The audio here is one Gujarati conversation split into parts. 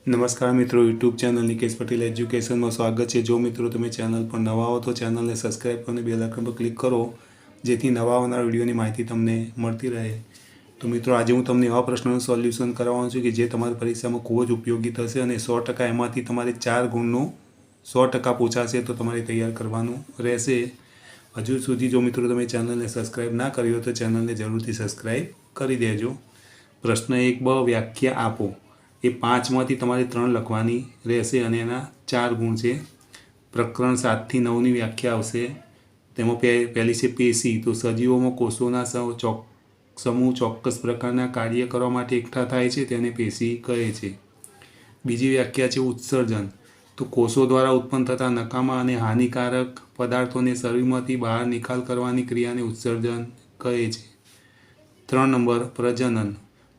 નમસ્કાર મિત્રો, યુટ્યુબ ચેનલ નિકેશ પટેલ એજ્યુકેશનમાં સ્વાગત છે। જો મિત્રો તમે ચેનલ પર નવા હો તો ચેનલને સબસ્ક્રાઈબ અને બેલ આઇકન પર ક્લિક કરો, જેથી નવા આવનાર વિડીયોની માહિતી તમને મળતી રહે। તો મિત્રો, આજે હું તમને એવા પ્રશ્નોનું સોલ્યુશન કરાવવાનો છું કે જે તમારી પરીક્ષામાં ખૂબ જ ઉપયોગી થશે અને 100% એમાંથી તમારે 4 ગુણનું 100% પૂછાશે, તો તમારે તૈયાર કરવાનું રહેશે। હજુ સુધી જો મિત્રો તમે ચેનલને સબસ્ક્રાઈબ ના કરી હોય તો ચેનલને જરૂરથી સબસ્ક્રાઈબ કરી દેજો। પ્રશ્ન 1બ, વ્યાખ્યા આપો। એ 5માંથી તમારે 3 લખવાની રહેશે અને એના 4 ગુણ છે। પ્રકરણ 7થી 9ની વ્યાખ્યા આવશે। તેમાં પહેલી છે પેશી। તો સજીવોમાં કોષોના સમૂહ ચોક્કસ પ્રકારના કાર્ય કરવા માટે એકઠા થાય છે, તેને પેશી કહે છે। બીજી વ્યાખ્યા છે ઉત્સર્જન। તો કોષો દ્વારા ઉત્પન્ન થતા નકામા અને હાનિકારક પદાર્થોને શરીરમાંથી બહાર નિકાલ કરવાની ક્રિયાને ઉત્સર્જન કહે છે। 3 નંબર, પ્રજનન।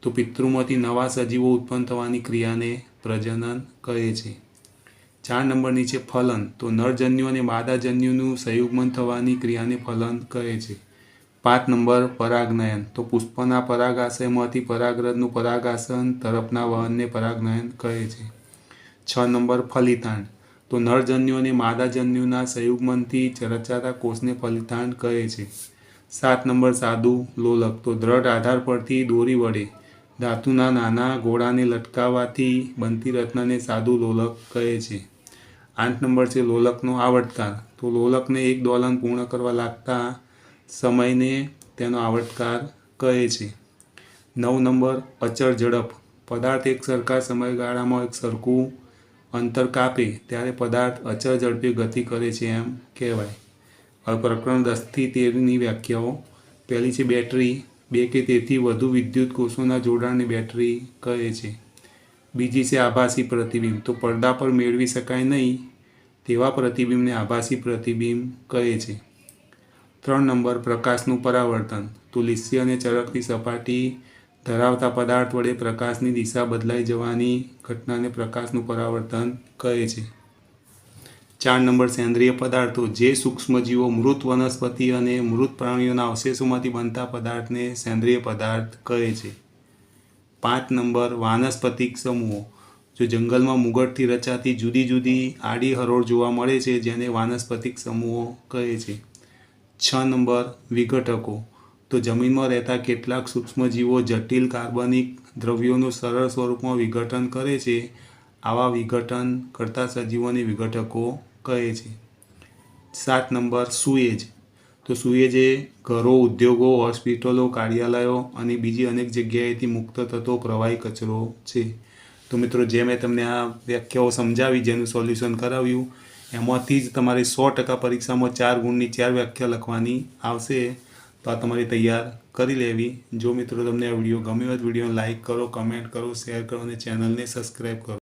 તો પિતૃમાંથી નવા સજીવો ઉત્પન્ન થવાની ક્રિયાને પ્રજનન કહે છે। 4 નંબરની છે ફલન। તો નરજન્યુ અને માદાજન્યુનું સંયુગ્મન થવાની ક્રિયાને ફલન કહે છે। 5 નંબર, પરાગનયન। તો પુષ્પના પરાગાશયમાંથી પરાગરજનું પરાગાસન તરફના વહનને પરાગનયન કહે છે। 6 નંબર, ફલિતાંડ। તો નરજન્યુ અને માદાજન્યુના સંયુગ્મનથી રચાતા કોષને ફલિતાંડ કહે છે। 7 નંબર, સાદું લોલક। તો દ્રઢ આધાર પરથી દોરી વડે ધાતુના નાના ગોળાને લટકાવવાથી બનતી રચનાને સાદું લોલક કહે છે। 8 નંબર છે લોલકનો આવર્તકાળ। તો લોલકને એક દોલન પૂર્ણ કરવા લાગતા સમયને તેનો આવર્તકાળ કહે છે। 9 નંબર, અચળ ઝડપ। પદાર્થ એક સરખા સમયગાળામાં એક સરખું અંતર કાપે ત્યારે પદાર્થ અચળ ઝડપે ગતિ કરે છે એમ કહેવાય। હવે પ્રકરણ 10થી 13ની વ્યાખ્યાઓ। પહેલી છે બેટરી। 2 કે તેથી વધુ વિદ્યુત કોષોના જોડાણને બેટરી કહે છે। બીજી છે આભાસી પ્રતિબિંબ। તો પડદા પર મેળવી શકાય નહીં તેવા પ્રતિબિંબને આભાસી પ્રતિબિંબ કહે છે। 3 નંબર, પ્રકાશનું પરાવર્તન। તો લીસી અને ચળકતી સપાટી ધરાવતા પદાર્થ વડે પ્રકાશની દિશા બદલાઈ જવાની ઘટનાને પ્રકાશનું પરાવર્તન કહે છે। 4 નંબર, સેન્દ્રિય પદાર્થો। જે સૂક્ષ્મજીવો, મૃત વનસ્પતિ અને મૃત પ્રાણીઓના અવશેષોમાંથી બનતા પદાર્થને સેન્દ્રિય પદાર્થ કહે છે। 5 નંબર, વાનસ્પતિક સમૂહો। જો જંગલમાં મુગટથી રચાતી જુદી જુદી આડી હરોળ જોવા મળે છે, જેને વાનસ્પતિક સમૂહો કહે છે। 6 નંબર, વિઘટકો। તો જમીનમાં રહેતા કેટલાક સૂક્ષ્મજીવો જટિલ કાર્બનિક દ્રવ્યોનું સરળ સ્વરૂપમાં વિઘટન કરે છે, આવા વિઘટન કરતા સજીવોને વિઘટકો કહે છે। 7 નંબર, સુએજ। તો સુએજ એ ઘરો, ઉદ્યોગો, હોસ્પિટલો, કાર્યાલયો અને બીજી અનેક જગ્યાએથી મુક્ત થતો પ્રવાહી કચરો છે। તો મિત્રો, જે મેં તમને આ વ્યાખ્યાઓ સમજાવી, જેનું સોલ્યુશન કરાવ્યું, એમાંથી જ તમારે 100% પરીક્ષામાં 4 ગુણની 4 વ્યાખ્યા લખવાની આવશે। તો આ તમારે તૈયાર કરી લેવી। જો મિત્રો તમને આ વિડીયો ગમ્યો હોય તો વિડીયોને લાઇક કરો, કમેન્ટ કરો, શેર કરો અને ચેનલને સબસ્ક્રાઈબ કરો।